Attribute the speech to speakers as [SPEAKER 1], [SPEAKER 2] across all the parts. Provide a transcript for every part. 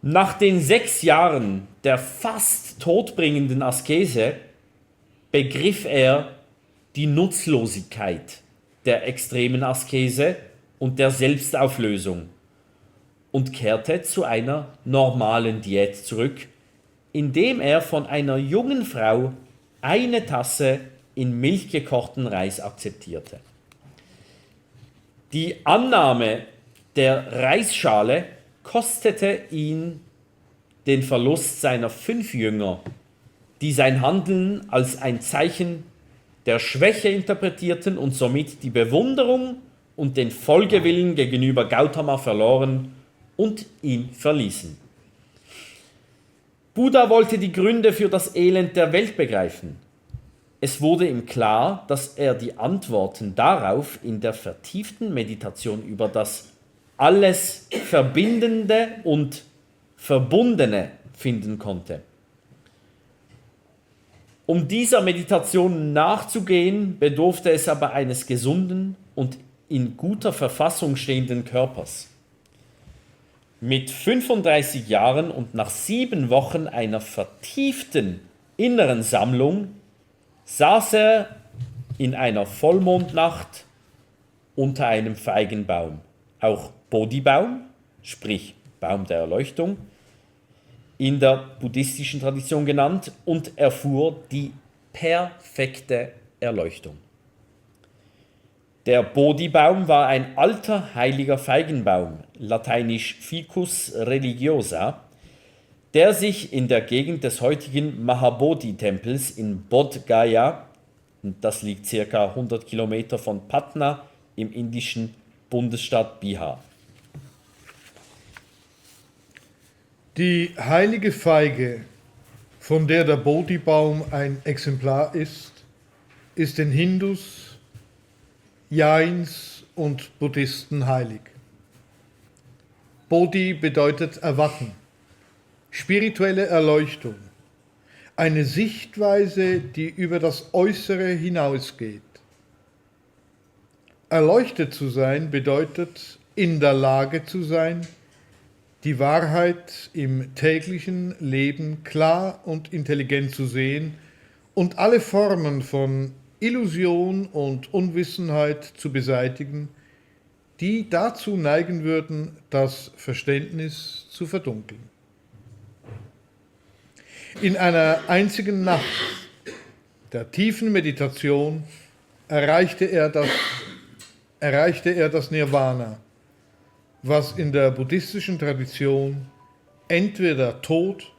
[SPEAKER 1] Nach den 6 Jahren der fast todbringenden Askese begriff er die Nutzlosigkeit der extremen Askese und der Selbstauflösung und kehrte zu einer normalen Diät zurück, indem er von einer jungen Frau eine Tasse in Milch gekochten Reis akzeptierte. Die Annahme der Reisschale kostete ihn den Verlust seiner 5 Jünger, die sein Handeln als ein Zeichen der Schwäche interpretierten und somit die Bewunderung und den Folgewillen gegenüber Gautama verloren und ihn verließen. Buddha wollte die Gründe für das Elend der Welt begreifen. Es wurde ihm klar, dass er die Antworten darauf in der vertieften Meditation über das alles Verbindende und Verbundene finden konnte. Um dieser Meditation nachzugehen, bedurfte es aber eines gesunden und in guter Verfassung stehenden Körpers. Mit 35 Jahren und nach 7 Wochen einer vertieften inneren Sammlung saß er in einer Vollmondnacht unter einem Feigenbaum, auch Bodhibaum, sprich Baum der Erleuchtung, in der buddhistischen Tradition genannt, und erfuhr die perfekte Erleuchtung. Der Bodhibaum war ein alter heiliger Feigenbaum, lateinisch Ficus religiosa, der sich in der Gegend des heutigen Mahabodhi-Tempels in Bodh Gaya, das liegt ca. 100 Kilometer von Patna im indischen Bundesstaat Bihar.
[SPEAKER 2] Die heilige Feige, von der der Bodhibaum ein Exemplar ist den Hindus, Jains und Buddhisten heilig. Bodhi bedeutet Erwachen, spirituelle Erleuchtung, eine Sichtweise, die über das Äußere hinausgeht. Erleuchtet zu sein bedeutet, in der Lage zu sein, die Wahrheit im täglichen Leben klar und intelligent zu sehen und alle Formen von Illusion und Unwissenheit zu beseitigen, die dazu neigen würden, das Verständnis zu verdunkeln. In einer einzigen Nacht der tiefen Meditation erreichte er das Nirvana, was in der buddhistischen Tradition entweder Tod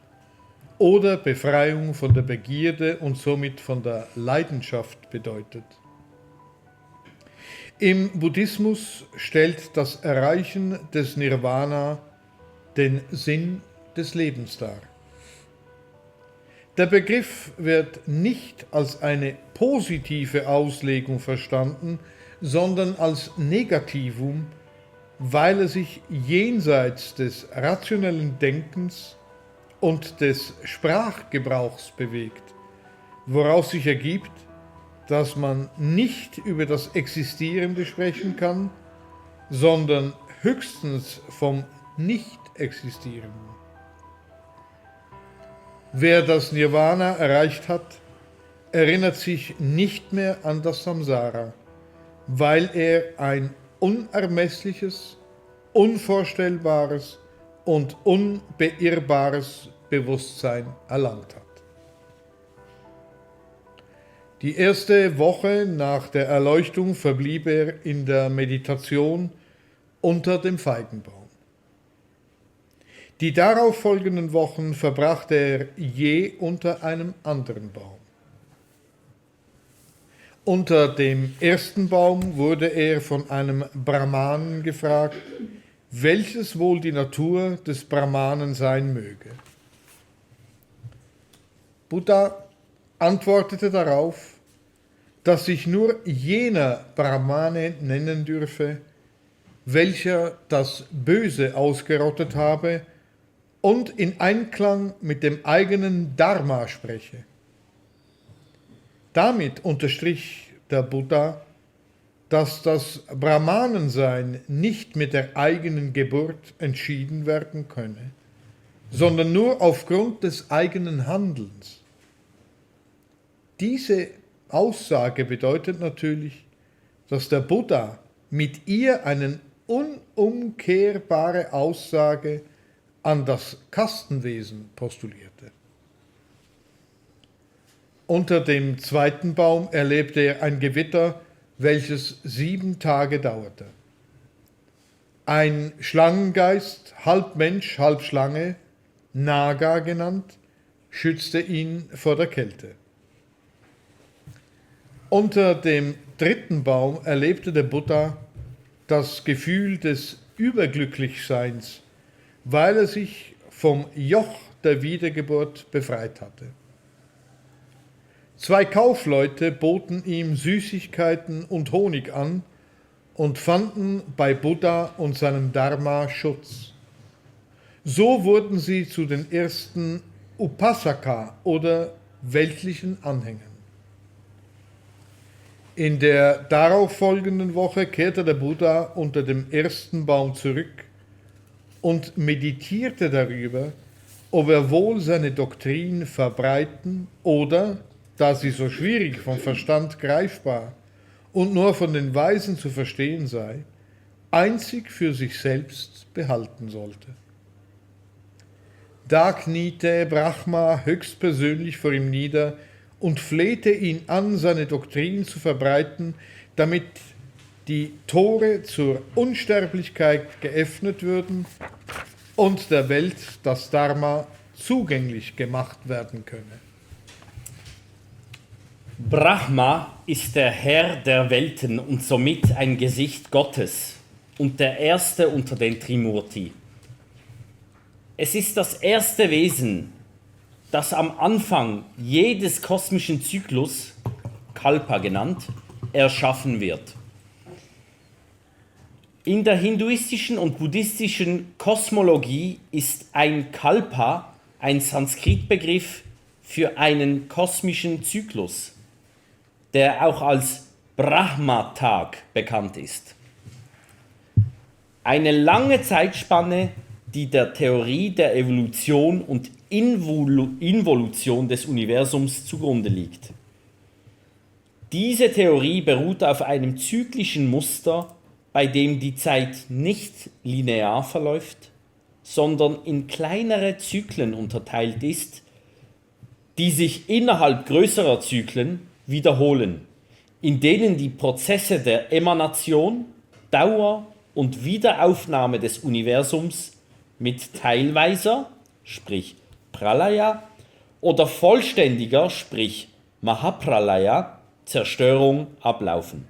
[SPEAKER 2] oder Befreiung von der Begierde und somit von der Leidenschaft bedeutet. Im Buddhismus stellt das Erreichen des Nirvana den Sinn des Lebens dar. Der Begriff wird nicht als eine positive Auslegung verstanden, sondern als Negativum, weil er sich jenseits des rationellen Denkens und des Sprachgebrauchs bewegt, woraus sich ergibt, dass man nicht über das Existierende sprechen kann, sondern höchstens vom Nicht-Existierenden. Wer das Nirvana erreicht hat, erinnert sich nicht mehr an das Samsara, weil er ein unermessliches, unvorstellbares und unbeirrbares Bewusstsein erlangt hat. Die erste Woche nach der Erleuchtung verblieb er in der Meditation unter dem Feigenbaum. Die darauf folgenden Wochen verbrachte er je unter einem anderen Baum. Unter dem ersten Baum wurde er von einem Brahmanen gefragt, welches wohl die Natur des Brahmanen sein möge. Buddha antwortete darauf, dass sich nur jener Brahmane nennen dürfe, welcher das Böse ausgerottet habe und in Einklang mit dem eigenen Dharma spreche. Damit unterstrich der Buddha, dass das Brahmanensein nicht mit der eigenen Geburt entschieden werden könne, sondern nur aufgrund des eigenen Handelns. Diese Aussage bedeutet natürlich, dass der Buddha mit ihr eine unumkehrbare Aussage an das Kastenwesen postulierte. Unter dem zweiten Baum erlebte er ein Gewitter, welches 7 Tage dauerte. Ein Schlangengeist, halb Mensch, halb Schlange, Naga genannt, schützte ihn vor der Kälte. Unter dem dritten Baum erlebte der Buddha das Gefühl des Überglücklichseins, weil er sich vom Joch der Wiedergeburt befreit hatte. 2 Kaufleute boten ihm Süßigkeiten und Honig an und fanden bei Buddha und seinem Dharma Schutz. So wurden sie zu den ersten Upasaka oder weltlichen Anhängern. In der darauffolgenden Woche kehrte der Buddha unter dem ersten Baum zurück und meditierte darüber, ob er wohl seine Doktrin verbreiten oder, da sie so schwierig vom Verstand greifbar und nur von den Weisen zu verstehen sei, einzig für sich selbst behalten sollte. Da kniete Brahma höchstpersönlich vor ihm nieder und flehte ihn an, seine Doktrin zu verbreiten, damit die Tore zur Unsterblichkeit geöffnet würden und der Welt das Dharma zugänglich gemacht werden könne.
[SPEAKER 1] Brahma ist der Herr der Welten und somit ein Gesicht Gottes und der Erste unter den Trimurti. Es ist das erste Wesen, das am Anfang jedes kosmischen Zyklus, Kalpa genannt, erschaffen wird. In der hinduistischen und buddhistischen Kosmologie ist ein Kalpa ein Sanskritbegriff für einen kosmischen Zyklus, der auch als Brahma-Tag bekannt ist. Eine lange Zeitspanne, die der Theorie der Evolution und Involution des Universums zugrunde liegt. Diese Theorie beruht auf einem zyklischen Muster, bei dem die Zeit nicht linear verläuft, sondern in kleinere Zyklen unterteilt ist, die sich innerhalb größerer Zyklen wiederholen, in denen die Prozesse der Emanation, Dauer und Wiederaufnahme des Universums mit teilweiser, sprich Pralaya, oder vollständiger, sprich Mahapralaya, Zerstörung ablaufen.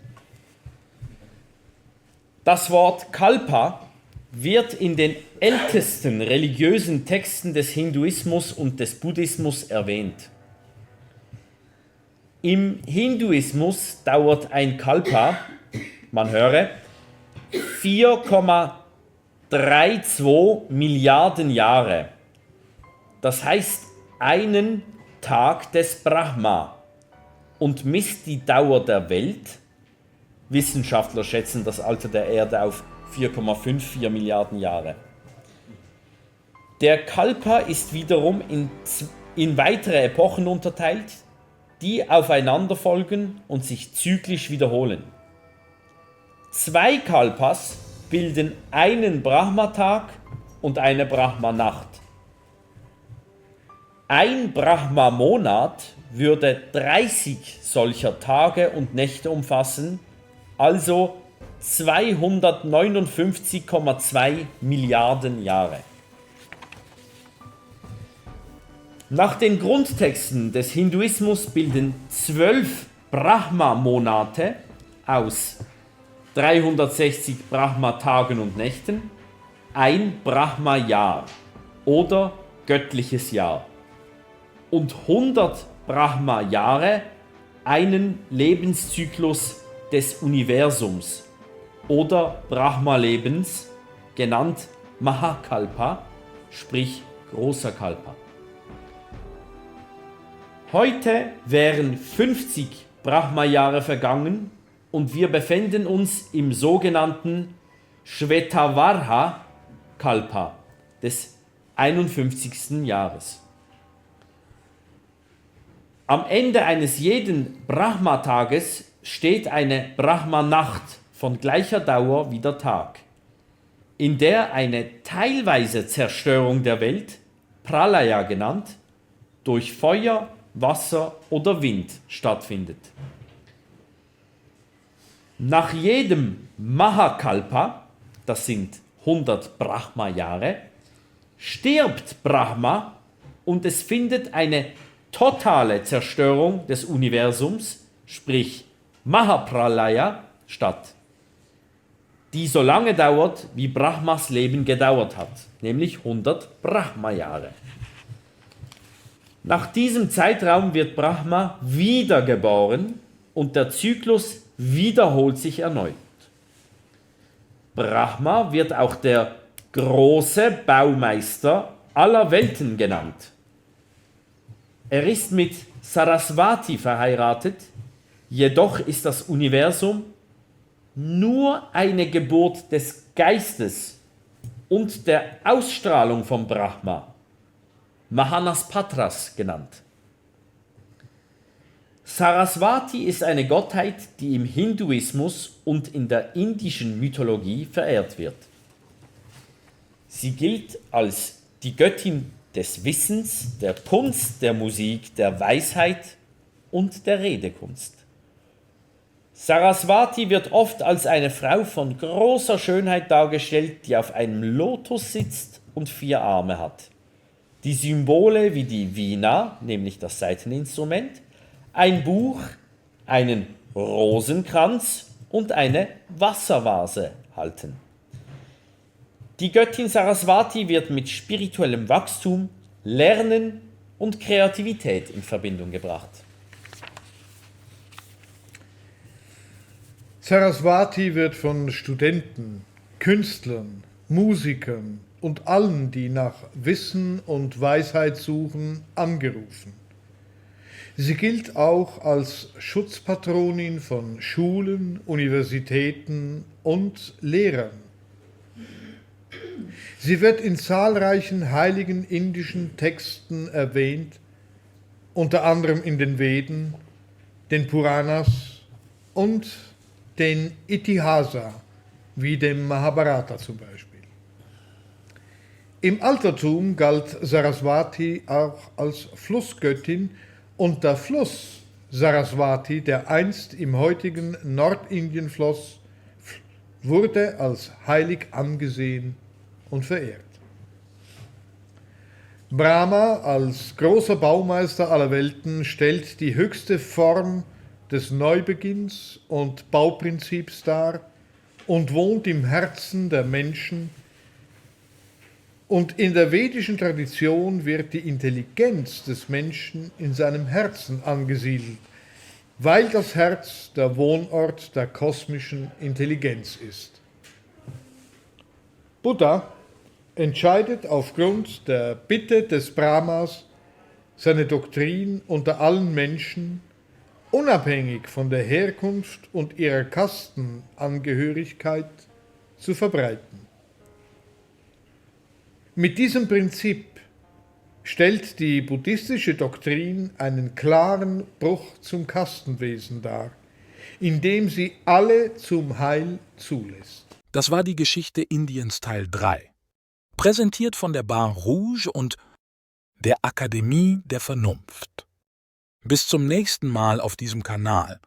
[SPEAKER 1] Das Wort Kalpa wird in den ältesten religiösen Texten des Hinduismus und des Buddhismus erwähnt. Im Hinduismus dauert ein Kalpa, man höre, 4,32 Milliarden Jahre. Das heißt einen Tag des Brahma und misst die Dauer der Welt. Wissenschaftler schätzen das Alter der Erde auf 4,54 Milliarden Jahre. Der Kalpa ist wiederum in weitere Epochen unterteilt, die aufeinander folgen und sich zyklisch wiederholen. 2 Kalpas bilden einen Brahma-Tag und eine Brahma-Nacht. Ein Brahma-Monat würde 30 solcher Tage und Nächte umfassen, also 259,2 Milliarden Jahre. Nach den Grundtexten des Hinduismus bilden 12 Brahma-Monate aus 360 Brahma-Tagen und Nächten ein Brahma-Jahr oder göttliches Jahr und 100 Brahma-Jahre einen Lebenszyklus des Universums oder Brahma-Lebens, genannt Mahakalpa, sprich großer Kalpa. Heute wären 50 Brahma-Jahre vergangen und wir befinden uns im sogenannten Shvetavarha-Kalpa des 51. Jahres. Am Ende eines jeden Brahma-Tages steht eine Brahma-Nacht von gleicher Dauer wie der Tag, in der eine teilweise Zerstörung der Welt, Pralaya genannt, durch Feuer, Wasser oder Wind stattfindet. Nach jedem Mahakalpa, das sind 100 Brahma-Jahre, stirbt Brahma und es findet eine totale Zerstörung des Universums, sprich Mahapralaya, statt, die so lange dauert, wie Brahmas Leben gedauert hat, nämlich 100 Brahma-Jahre. Nach diesem Zeitraum wird Brahma wiedergeboren und der Zyklus wiederholt sich erneut. Brahma wird auch der große Baumeister aller Welten genannt. Er ist mit Saraswati verheiratet, jedoch ist das Universum nur eine Geburt des Geistes und der Ausstrahlung von Brahma, Mahanaspatras genannt. Saraswati ist eine Gottheit, die im Hinduismus und in der indischen Mythologie verehrt wird. Sie gilt als die Göttin des Wissens, der Kunst, der Musik, der Weisheit und der Redekunst. Saraswati wird oft als eine Frau von großer Schönheit dargestellt, die auf einem Lotus sitzt und 4 Arme hat. Die Symbole wie die Veena, nämlich das Saiteninstrument, ein Buch, einen Rosenkranz und eine Wasservase halten. Die Göttin Saraswati wird mit spirituellem Wachstum, Lernen und Kreativität in Verbindung gebracht.
[SPEAKER 2] Saraswati wird von Studenten, Künstlern, Musikern und allen, die nach Wissen und Weisheit suchen, angerufen. Sie gilt auch als Schutzpatronin von Schulen, Universitäten und Lehrern. Sie wird in zahlreichen heiligen indischen Texten erwähnt, unter anderem in den Veden, den Puranas und den Itihasa, wie dem Mahabharata zum Beispiel. Im Altertum galt Saraswati auch als Flussgöttin und der Fluss Saraswati, der einst im heutigen Nordindien floss, wurde als heilig angesehen und verehrt. Brahma als großer Baumeister aller Welten stellt die höchste Form des Neubeginns und Bauprinzips dar und wohnt im Herzen der Menschen. Und in der vedischen Tradition wird die Intelligenz des Menschen in seinem Herzen angesiedelt, weil das Herz der Wohnort der kosmischen Intelligenz ist. Buddha entscheidet aufgrund der Bitte des Brahmas, seine Doktrin unter allen Menschen, unabhängig von der Herkunft und ihrer Kastenangehörigkeit, zu verbreiten. Mit diesem Prinzip stellt die buddhistische Doktrin einen klaren Bruch zum Kastenwesen dar, indem sie alle zum Heil zulässt.
[SPEAKER 3] Das war die Geschichte Indiens Teil 3. Präsentiert von der Bar Rouge und der Akademie der Vernunft. Bis zum nächsten Mal auf diesem Kanal.